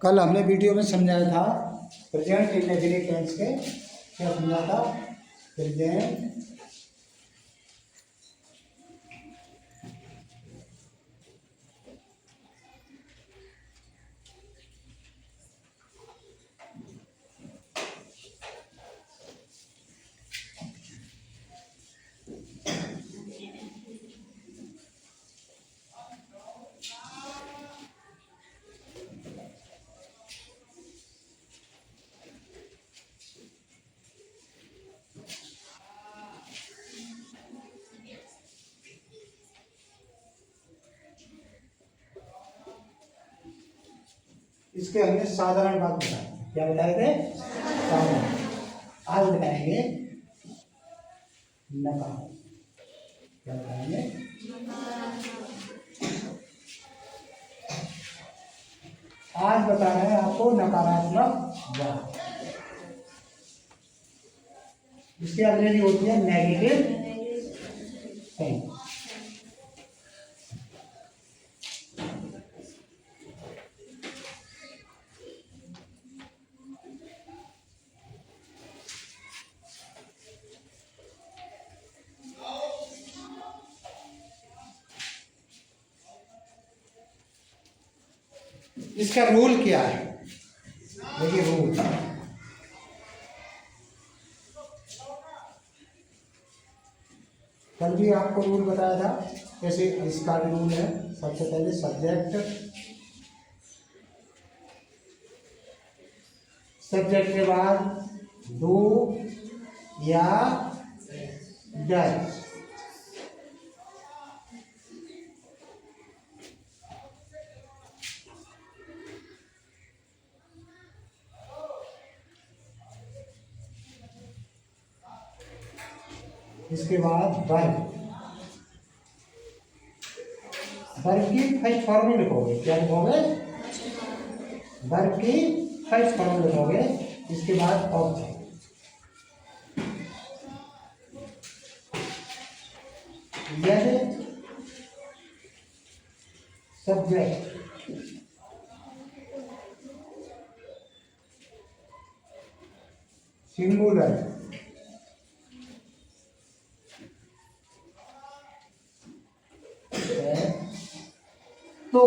कल हमने वीडियो में समझाया था प्रेजेंट इंडेफिनिट टेंस के, क्या समझा था? प्रेजेंट इसके हमने साधारण भाग बताए। क्या बताए थे? साधारण। आज बताएंगे नकार। क्या बताएंगे? आज बता रहे हैं आपको नकारात्मक भाग। इसकी अंग्रेजी होती है नेगेटिव थिंग। इसका रूल क्या है? देखिए रूल, कल भी आपको रूल बताया था कैसे। इसका भी रूल है। सबसे पहले सब्जेक्ट के बाद डू या डज। इसके बाद वर्ब की फर्स्ट फॉर्म में लिखोगे। क्या लिखोगे? वर्ब की फर्स्ट फॉर्म लिखोगे। इसके बाद ऑब्जेक्ट, यदि सब्जेक्ट सिंगुलर तो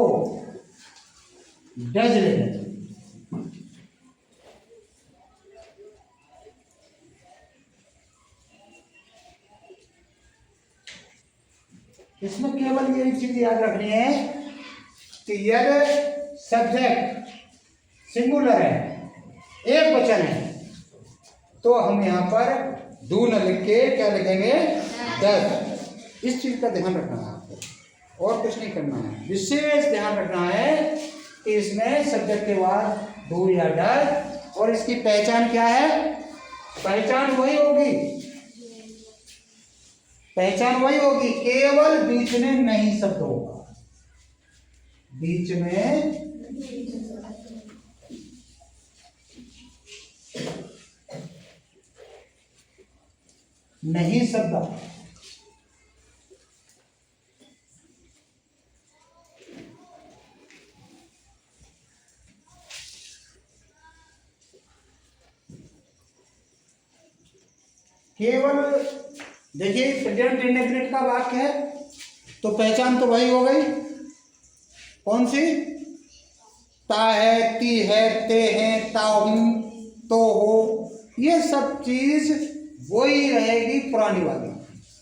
डज लेना चाहिए। इसमें केवल ये चीज याद रखनी है कि यदि सब्जेक्ट सिंगुलर है, एक वचन है, तो हम यहाँ पर डू न लिख के क्या लिखेंगे? डज। इस चीज का ध्यान रखना है आपको, और कुछ नहीं करना है। विशेष ध्यान रखना है कि इसमें सब्जेक्ट के बाद डू या डज, और इसकी पहचान क्या है? पहचान वही होगी, केवल बीच में नहीं शब्द होगा। बीच में नहीं शब्द। केवल देखिए प्रेजेंट इंडेफिनिट का वाक्य है, तो पहचान तो वही हो गई। कौन सी? ता है, ती है, ते हैं, ता हूं, तो हो, ये सब चीज वही रहेगी पुरानी वाली।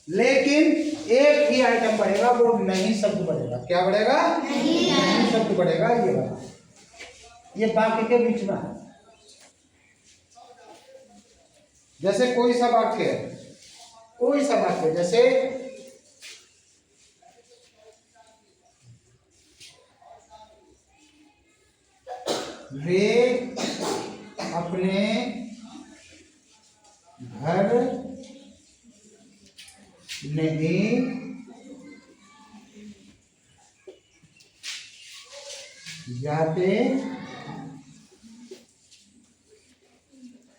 लेकिन एक ही आइटम बढ़ेगा, वो नहीं शब्द बढ़ेगा। क्या बढ़ेगा? नहीं शब्द बढ़ेगा। ये वाक्य के बीच में है। जैसे कोई सा वाक्य है, जैसे वे अपने घर नहीं जाते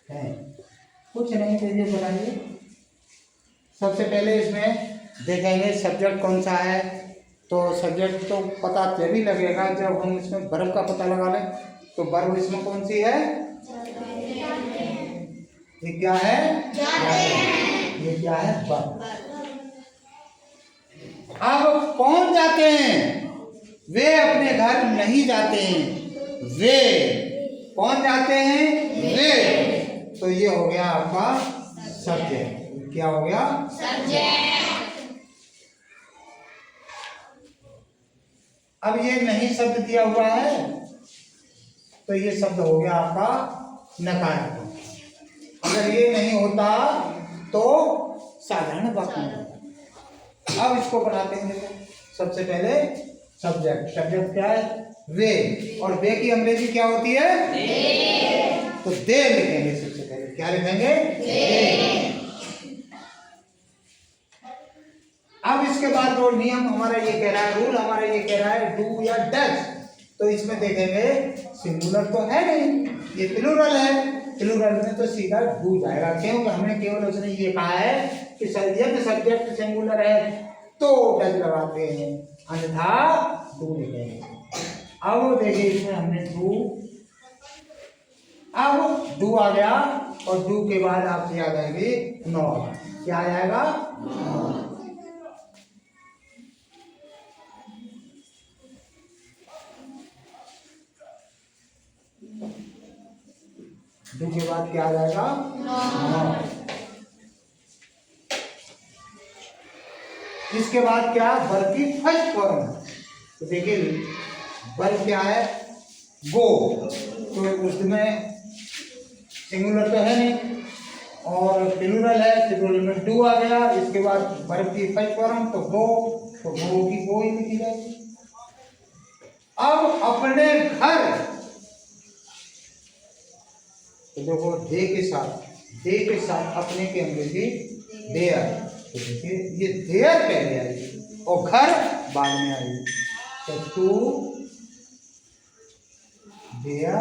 हैं। कुछ नहीं, चलिए बनाइए। सबसे पहले इसमें देखेंगे सब्जेक्ट कौन सा है। तो सब्जेक्ट तो पता तभी लगेगा जब हम इसमें वर्ब का पता लगा लें। तो वर्ब इसमें कौन सी है? ये क्या है? ये क्या है? वर्ब। अब कौन जाते हैं? वे अपने घर नहीं जाते हैं। वे कौन जाते हैं? वे। तो ये हो गया आपका सब्जेक्ट। क्या हो गया? सब्जेक्ट। अब ये नहीं शब्द दिया हुआ है तो ये शब्द हो गया आपका नकारात्मक। अगर ये नहीं होता तो साधारण वाक्य होता। अब इसको बनाते हैं। सबसे पहले सब्जेक्ट। सब्जेक्ट क्या है? वे। और वे की अंग्रेजी क्या होती है? दे। तो दे लिखेंगे सबसे पहले। क्या लिखेंगे? दे। अब इसके बाद जो नियम हमारा ये कह रहा है, रूल हमारा ये कह रहा है डू या डज। तो इसमें देखेंगे सिंगुलर तो है नहीं, ये प्लूरल है। प्लूरल में तो सीधा डू जाएगा। क्योंकि हमने केवल उसने ये कहा है कि यदि सब्जेक्ट सिंगुलर है तो डज लगाते हैं, अन्यथा डू लिखेंगे। अब देखिए इसमें हमने डू, अब डू आ गया और डू के बाद आपसे याद आएगी नॉट। क्या आ जाएगा? डू के बाद क्या आ जाएगा? नॉट। इसके बाद क्या? वर्ब की फर्स्ट फॉर्म। तो देखिए वर्ब क्या है? गो। तो उसमें सिंगुलर तो है नहीं और प्लूरल है, प्लूरल में डू आ गया। इसके बाद वर्ब की फर्स्ट फॉर्म तो गो, तो गो की गो ही लिखी जाएगी। अब अपने घर, तो देखो दे के साथ अपने के अंग्रेजी देयर। तो देखिए ये देयर पहले आएगी और घर बाद में आएगी। तो टू देयर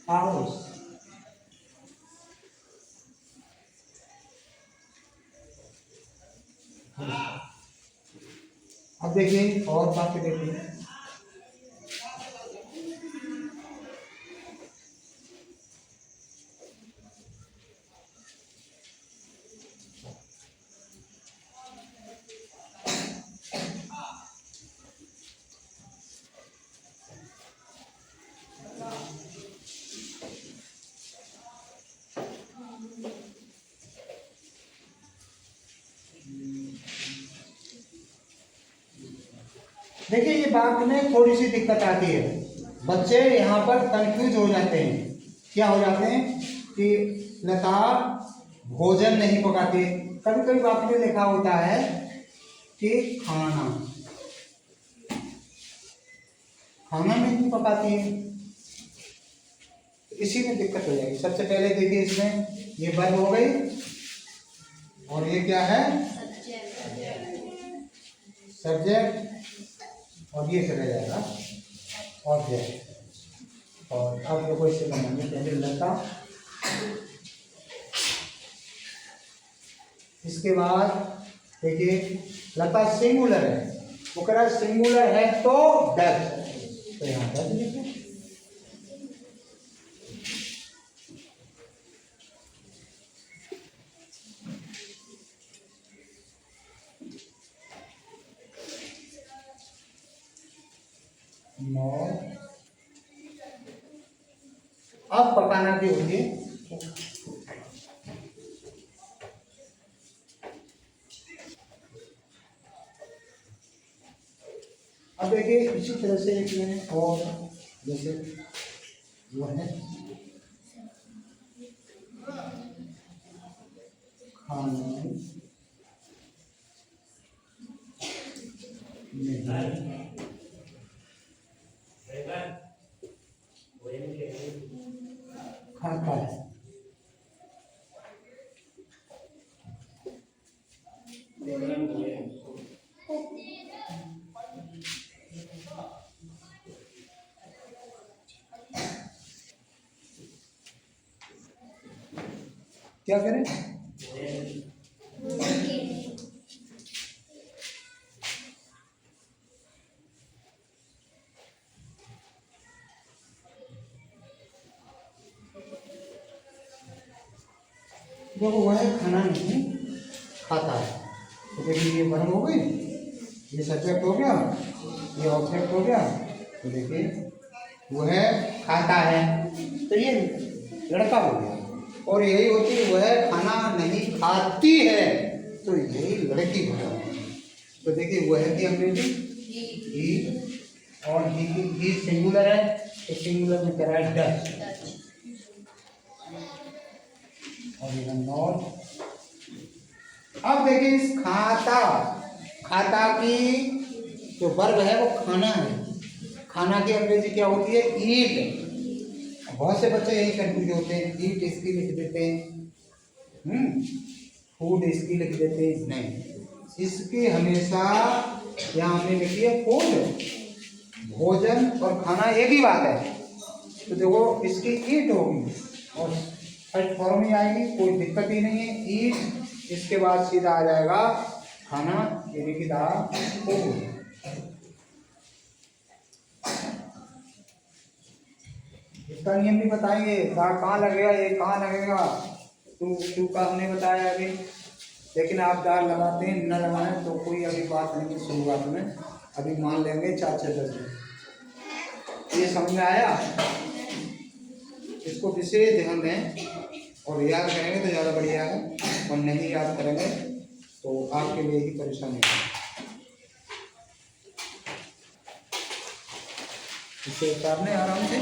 हाउस। अब देखिए और बातें देखिए। देखिए ये बात में थोड़ी सी दिक्कत आती है, बच्चे यहाँ पर कंफ्यूज हो जाते हैं। क्या हो जाते हैं कि लता भोजन नहीं पकाती। कभी कभी बात में लिखा होता है कि खाना नहीं पकाती है, इसी में दिक्कत हो जाएगी। सबसे पहले देखिए इसमें ये वर्ब हो गई और ये क्या है? सब्जेक्ट। और ये चला जाएगा ऑब्जेक्ट। और अब देखो इससे बनाएंगे पहले लता, इसके बाद देखिए लता सिंगुलर है, वो कह रहा है सिंगुलर है तो डज, तो यहाँ डज लिखें। अब पकाना भी होगी। अब देखिए इसी तरह से एक मैंने और जैसे वो है खाना खाता है। क्या करें? क्योंकि वह खाना नहीं खाता है। तो देखिए ये वर्ब हो गई, ये सब्जेक्ट हो गया, ये ऑब्जेक्ट हो गया। तो देखिए वह खाता है, तो ये लड़का हो गया। और यही होती है वह खाना नहीं खाती है, तो यही लड़की हो गया। तो देखिए वह की अंग्रेजी ही, और ही सिंगुलर है, तो सिंगुलर में कह रहा है डज, और ये नॉट। अब देखिए इस खाता, खाता की जो वर्ब है वो खाना है। खाना की अंग्रेजी क्या होती है? ईट। बहुत से बच्चे यही कंफ्यूज होते हैं, ईट इसकी लिख देते हैं, फूड इसकी लिख देते हैं। नहीं, इसकी हमेशा यहाँ हमने लिखी है फूड, भोजन और खाना एक ही बात है। तो देखो इसकी ईट होगी और फर्स्ट फॉर्म में आएगी, कोई दिक्कत ही नहीं है। ईट, इसके बाद सीधा आ जाएगा खाना, यानी कि दा फूड। इसका नियम भी बताएंगे, दा कहाँ लगेगा, ये कहाँ लगेगा, टू का हमने बताया अभी। लेकिन आप दार लगाते हैं न लगाएं तो कोई अभी बात नहीं है शुरुआत में, अभी मान लेंगे 4-6 दिन। ये समझ में आया? इसको विशेष ध्यान दें और याद करेंगे तो ज़्यादा बढ़िया है, और नहीं याद करेंगे तो आपके लिए ही परेशानी है। इसे उतारने आराम से।